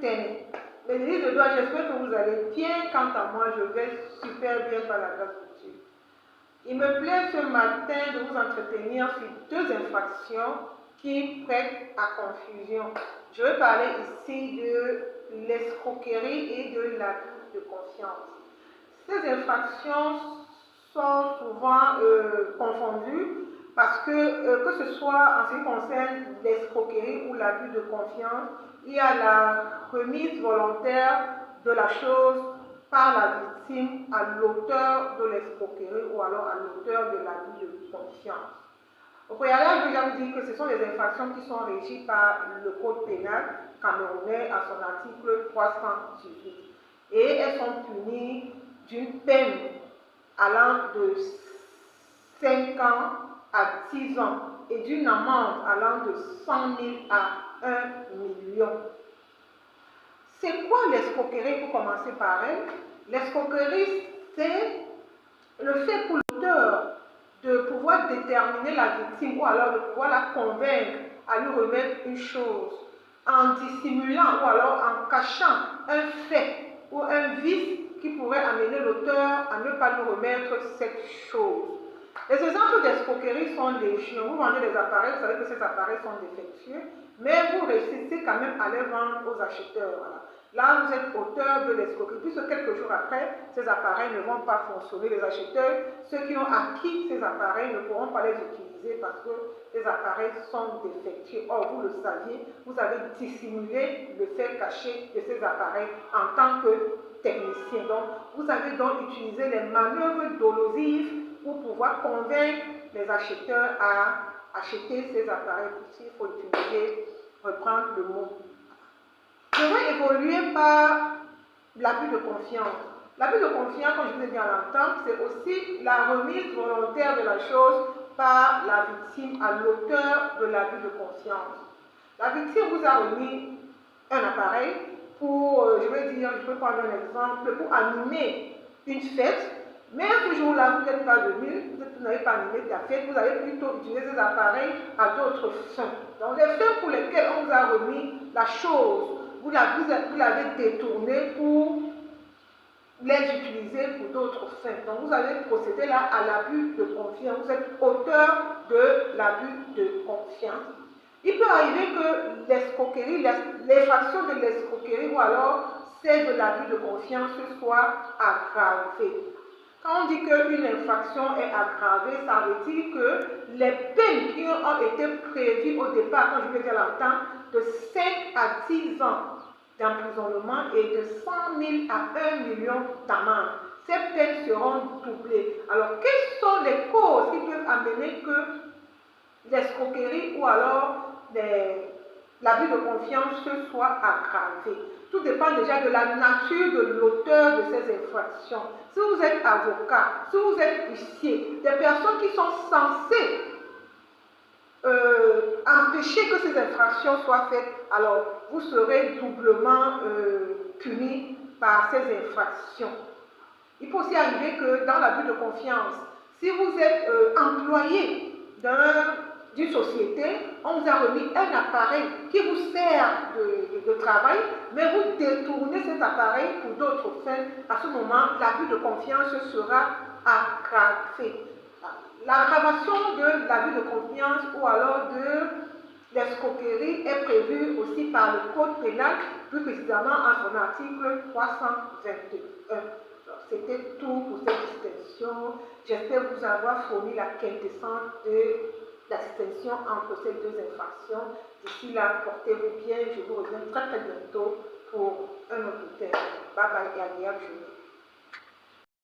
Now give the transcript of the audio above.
tenez. Les délices de doigts, j'espère que vous allez bien. Quant à moi, je vais super bien par la grâce de Dieu. Il me plaît ce matin de vous entretenir sur deux infractions qui prêtent à confusion. Je vais parler ici de l'escroquerie et de l'abus de confiance. Ces infractions sont souvent confondues parce que ce soit en ce qui concerne l'escroquerie ou l'abus de confiance, il y a la remise volontaire de la chose par la victime à l'auteur de l'escroquerie ou alors à l'auteur de l'abus de confiance. Au préalable, je vais déjà vous dire que ce sont des infractions qui sont régies par le Code pénal camerounais à son article 318 et elles sont punies d'une peine allant de 5 ans à 10 ans et d'une amende allant de 100 000 à 1 million. C'est quoi l'escroquerie pour commencer par elle? L'escroquerie, c'est le fait pour l'auteur de pouvoir déterminer la victime ou alors de pouvoir la convaincre à lui remettre une chose en dissimulant ou alors en cachant un fait ou un vice qui pourrait amener l'auteur à ne pas lui remettre cette chose. Les exemples d'escroquerie sont légion. Vous vendez des appareils, vous savez que ces appareils sont défectueux, mais vous réussissez quand même à les vendre aux acheteurs. Voilà. Là, vous êtes auteur de l'escroquerie, puisque quelques jours après, ces appareils ne vont pas fonctionner. Les acheteurs, ceux qui ont acquis ces appareils, ne pourront pas les utiliser parce que les appareils sont défectueux. Or, vous le saviez, vous avez dissimulé le fait caché de ces appareils en tant que technicien. Donc, vous avez donc utilisé les manœuvres dolosives pour pouvoir convaincre les acheteurs à acheter ces appareils. Ici, il faut utiliser, reprendre le mot. Je vais évoluer par l'abus de confiance. L'abus de confiance, comme je vous ai dit à l'instant, c'est aussi la remise volontaire de la chose par la victime à l'auteur de l'abus de confiance. La victime vous a remis un appareil pour, je peux prendre un exemple, pour animer une fête, mais ce jour-là, vous n'êtes pas venu, vous n'avez pas animé la fête, vous avez plutôt utilisé ces appareils à d'autres fins. Donc, les fins pour lesquelles on vous a remis la chose, vous l'avez détourné pour les utiliser pour d'autres fins. Donc, vous avez procédé là à l'abus de confiance. Vous êtes auteur de l'abus de confiance. Il peut arriver que l'escroquerie, l'infraction de l'escroquerie ou alors celle de l'abus de confiance soit aggravée. Quand on dit qu'une infraction est aggravée, ça veut dire que les peines qui ont été prévues au départ, quand je vais dire l'entendre, de 5 à 10 ans d'emprisonnement et de 100 000 à 1 million d'amende. Ces peines seront doublées. Alors, quelles sont les causes qui peuvent amener que l'escroquerie ou alors l'abus de confiance soit aggravé? Tout dépend déjà de la nature de l'auteur de ces infractions. Si vous êtes avocat, si vous êtes huissier, des personnes qui sont censées empêcher que ces infractions soient faites, alors vous serez doublement puni par ces infractions. Il peut aussi arriver que dans l'abus de confiance, si vous êtes employé d'une société, on vous a remis un appareil qui vous sert de travail, mais vous détournez cet appareil pour d'autres fins. À ce moment, l'abus de confiance sera aggravé. L'aggravation de l'abus de confiance ou alors de l'escroquerie est prévue aussi par le Code pénal, plus précisément en son article 321. C'était tout pour cette distinction. J'espère vous avoir fourni la quintessence de la distinction entre ces deux infractions. D'ici là, portez-vous bien. Je vous reviens très bientôt pour un autre thème. Bye bye et agréable journée.